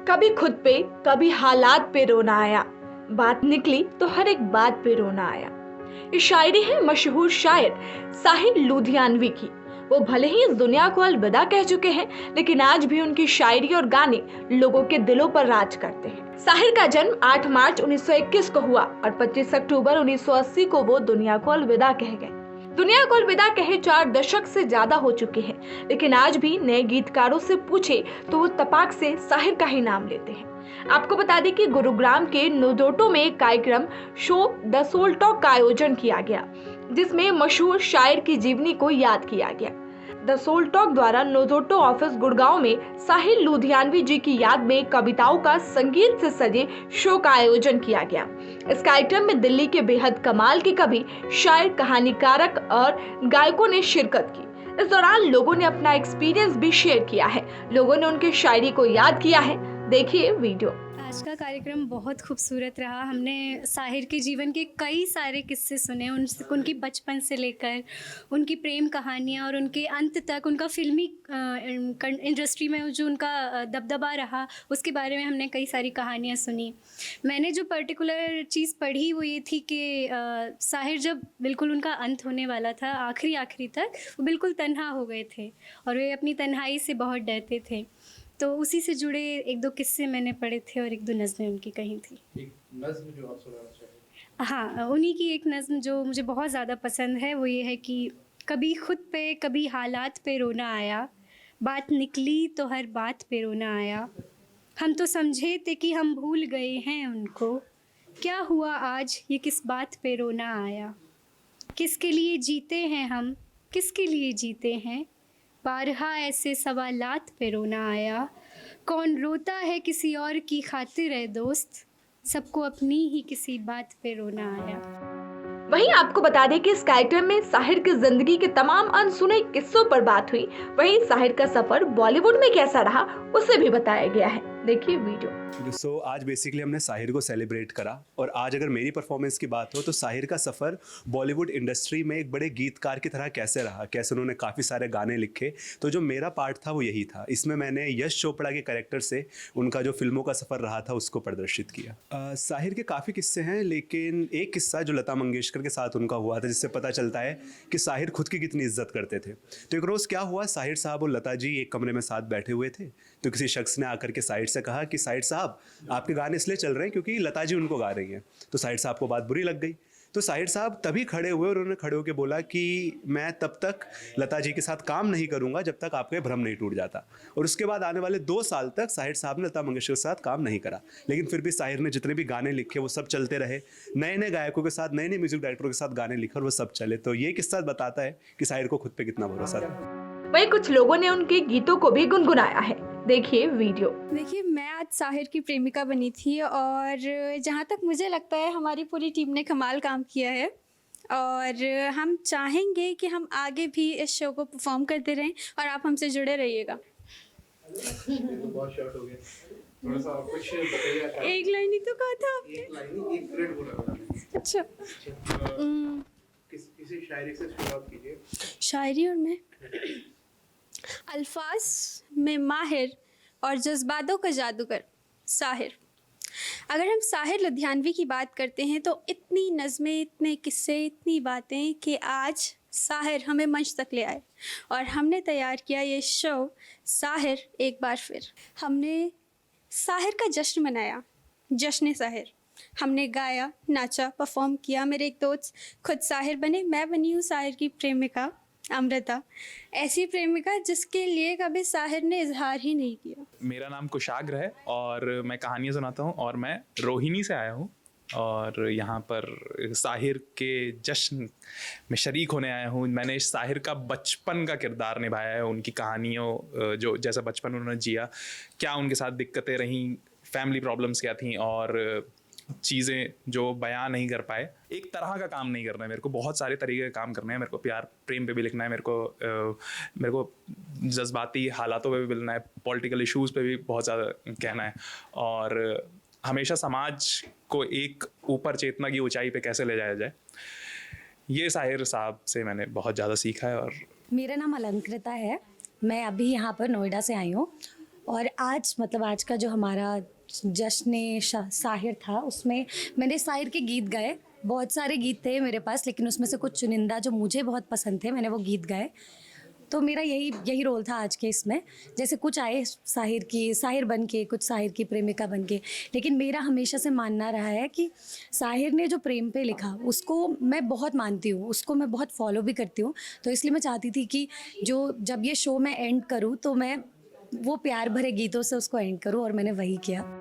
कभी खुद पे कभी हालात पे रोना आया, बात निकली तो हर एक बात पे रोना आया। ये शायरी है मशहूर शायर साहिर लुधियानवी की। वो भले ही इस दुनिया को अलविदा कह चुके हैं, लेकिन आज भी उनकी शायरी और गाने लोगों के दिलों पर राज करते हैं। साहिर का जन्म 8 मार्च 1921 को हुआ और 25 अक्टूबर 1980 को वो दुनिया को अलविदा कह गए। दुनिया को अलविदा कहे 4 दशक से ज्यादा हो चुके हैं, लेकिन आज भी नए गीतकारों से पूछे तो वो तपाक से साहिर का ही नाम लेते हैं। आपको बता दें कि गुरुग्राम के नोदोटो में एक कार्यक्रम शो द सोल टॉक का आयोजन किया गया, जिसमें मशहूर शायर की जीवनी को याद किया गया। द सोल टॉक द्वारा नोदोटो ऑफिस गुड़गांव में साहिर लुधियानवी जी की याद में कविताओं का संगीत से सजे शो का आयोजन किया गया। इस कार्यक्रम में दिल्ली के बेहद कमाल के कवि, शायर, कहानीकारक और गायकों ने शिरकत की। इस दौरान लोगों ने अपना एक्सपीरियंस भी शेयर किया है। लोगों ने उनकी शायरी को याद किया है। देखिए वीडियो। आज का कार्यक्रम बहुत खूबसूरत रहा। हमने साहिर के जीवन के कई सारे किस्से सुने, उनकी बचपन से लेकर उनकी प्रेम कहानियाँ और उनके अंत तक उनका फिल्मी इंडस्ट्री में जो उनका दबदबा रहा, उसके बारे में हमने कई सारी कहानियाँ सुनी। मैंने जो पर्टिकुलर चीज़ पढ़ी वो ये थी कि साहिर जब बिल्कुल उनका अंत होने वाला था, आखिरी तक वो बिल्कुल तन्हा हो गए थे और वे अपनी तन्हाई से बहुत डरते थे। तो उसी से जुड़े 1-2 किस्से मैंने पढ़े थे और 1-2 नज़्में उनकी कही थी। एक नज़्म जो आप सुनाना चाहेंगे? हाँ, उन्हीं की एक नज़्म जो मुझे बहुत ज़्यादा पसंद है वो ये है कि कभी खुद पे कभी हालात पे रोना आया, बात निकली तो हर बात पे रोना आया। हम तो समझे थे कि हम भूल गए हैं उनको, क्या हुआ आज ये किस बात पे रोना आया। किसके लिए जीते हैं हम, किसके लिए जीते हैं, बारहा ऐसे सवालात पे रोना आया। कौन रोता है किसी और की खातिर है दोस्त, सबको अपनी ही किसी बात पे रोना आया। वहीं आपको बता दें कि इस कार्यक्रम में साहिर की जिंदगी के तमाम अनसुने किस्सों पर बात हुई। वहीं साहिर का सफर बॉलीवुड में कैसा रहा उसे भी बताया गया है। देखिए वीडियो। आज बेसिकली हमने साहिर को सेलिब्रेट करा, और आज अगर मेरी परफॉर्मेंस की बात हो तो साहिर का सफ़र बॉलीवुड इंडस्ट्री में एक बड़े गीतकार की तरह कैसे रहा, कैसे उन्होंने काफ़ी सारे गाने लिखे। तो जो मेरा पार्ट था वो यही था। इसमें मैंने यश चोपड़ा के कैरेक्टर से उनका जो फिल्मों का सफ़र रहा था उसको प्रदर्शित किया। साहिर के काफ़ी किस्से हैं, लेकिन एक किस्सा जो लता मंगेशकर के साथ उनका हुआ था, जिससे पता चलता है कि साहिर खुद की कितनी इज्जत करते थे। तो एक रोज़ क्या हुआ, साहिर साहब और लता जी एक कमरे में साथ बैठे हुए थे, तो किसी शख्स ने आकर के साहिर से कहा कि साहिर साहब, आपके गाने इसलिए चल रहे हैं क्योंकि लता जी उनको गा रही हैं। तो साहिर साहब को बात बुरी लग गई। तो साहिर साहब तभी खड़े हुए और उन्होंने खड़े होकर बोला कि मैं तब तक लता जी के साथ काम नहीं करूंगा जब तक आपका भ्रम नहीं टूट जाता। और उसके बाद आने वाले 2 साल तक साहिर साहब ने लता मंगेशकर के साथ काम नहीं करा, लेकिन फिर भी साहिर ने जितने भी गाने लिखे वो सब चलते रहे। नए नए गायकों के साथ, नए नए म्यूजिक डायरेक्टरों के साथ गाने लिखे और वो सब चले। तो ये किस्सा बताता है कि साहिर को खुद पे कितना भरोसा था। वहीं कुछ लोगों ने उनके गीतों को भी गुनगुनाया है। देखिए वीडियो। देखिए, मैं आज साहिर की प्रेमिका बनी थी और जहाँ तक मुझे लगता है हमारी पूरी टीम ने कमाल काम किया है और हम चाहेंगे कि हम आगे भी इस शो को परफॉर्म करते रहें और आप हमसे जुड़े रहिएगा। बहुत शॉर्ट हो गया, थोड़ा सा और कुछ बताइए। एक लाइन ही तो कहा था आपने। एक लाइन ही, 1 मिनट बोला था। अच्छा, किसी शायरी से शुरुआत कीजिए। शायरी और मैं अल्फाज में माहिर और जज्बातों का जादूगर साहिर। अगर हम साहिर लुधियानवी की बात करते हैं तो इतनी नज़में, इतने किस्से, इतनी बातें कि आज साहिर हमें मंच तक ले आए और हमने तैयार किया ये शो साहिर एक बार फिर। हमने साहिर का जश्न मनाया, जश्न साहिर। हमने गाया, नाचा, परफॉर्म किया। मेरे एक दोस्त खुद साहिर बने, मैं बनी हूँ साहिर की प्रेमिका अमृता, ऐसी प्रेमिका जिसके लिए कभी साहिर ने इजहार ही नहीं किया। मेरा नाम कुशाग्र है और मैं कहानियाँ सुनाता हूँ और मैं रोहिणी से आया हूँ और यहाँ पर साहिर के जश्न में शरीक होने आया हूँ। मैंने साहिर का बचपन का किरदार निभाया है, उनकी कहानियों, जो जैसा बचपन उन्होंने जिया, क्या उनके साथ दिक्कतें रहीं, फैमिली प्रॉब्लम्स क्या थी और चीज़ें जो बयान नहीं कर पाए। एक तरह का काम नहीं करना है मेरे को, बहुत सारे तरीके का काम करना है। मेरे को प्यार प्रेम पे भी लिखना है, मेरे को जज्बाती हालातों पे भी लिखना है, पॉलिटिकल इश्यूज़ पे भी बहुत ज़्यादा कहना है और हमेशा समाज को एक ऊपर चेतना की ऊंचाई पे कैसे ले जाया जाए, ये साहिर साहब से मैंने बहुत ज़्यादा सीखा है। और मेरा नाम अलंकृता है, मैं अभी यहाँ पर नोएडा से आई हूँ और आज मतलब आज का जो हमारा जश्न साहिर था, उसमें मैंने साहिर के गीत गाए। बहुत सारे गीत थे मेरे पास, लेकिन उसमें से कुछ चुनिंदा जो मुझे बहुत पसंद थे, मैंने वो गीत गाए। तो मेरा यही रोल था आज के इसमें। जैसे कुछ आए साहिर बन के, कुछ साहिर की प्रेमिका बन के, लेकिन मेरा हमेशा से मानना रहा है कि साहिर ने जो प्रेम पे लिखा उसको मैं बहुत मानती हूँ, उसको मैं बहुत फॉलो भी करती हूँ। तो इसलिए मैं चाहती थी कि जब ये शो मैं एंड करूँ तो मैं वो प्यार भरे गीतों से उसको एंड करूँ, और मैंने वही किया।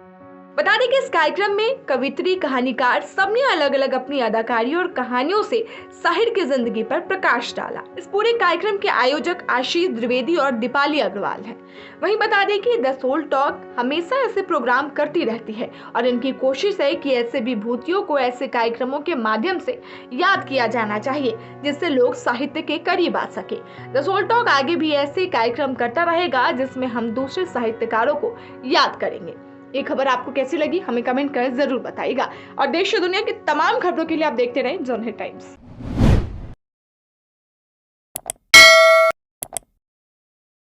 बता दें कि इस कार्यक्रम में कवित्री, कहानीकार सबने अलग अलग अपनी अदाकारी और कहानियों से साहिर की जिंदगी पर प्रकाश डाला। इस पूरे कार्यक्रम के आयोजक आशीष द्विवेदी और दीपाली अग्रवाल हैं। वहीं बता दें कि द सोल टॉक हमेशा ऐसे प्रोग्राम करती रहती है और इनकी कोशिश है कि ऐसे विभूतियों को ऐसे कार्यक्रमों के माध्यम से याद किया जाना चाहिए जिससे लोग साहित्य के करीब आ सके। द सोल टॉक आगे भी ऐसे कार्यक्रम करता रहेगा जिसमें हम दूसरे साहित्यकारों को याद करेंगे। ये खबर आपको कैसी लगी हमें कमेंट कर जरूर बताइएगा और देश और दुनिया की तमाम खबरों के लिए आप देखते रहें जॉन हिट टाइम्स।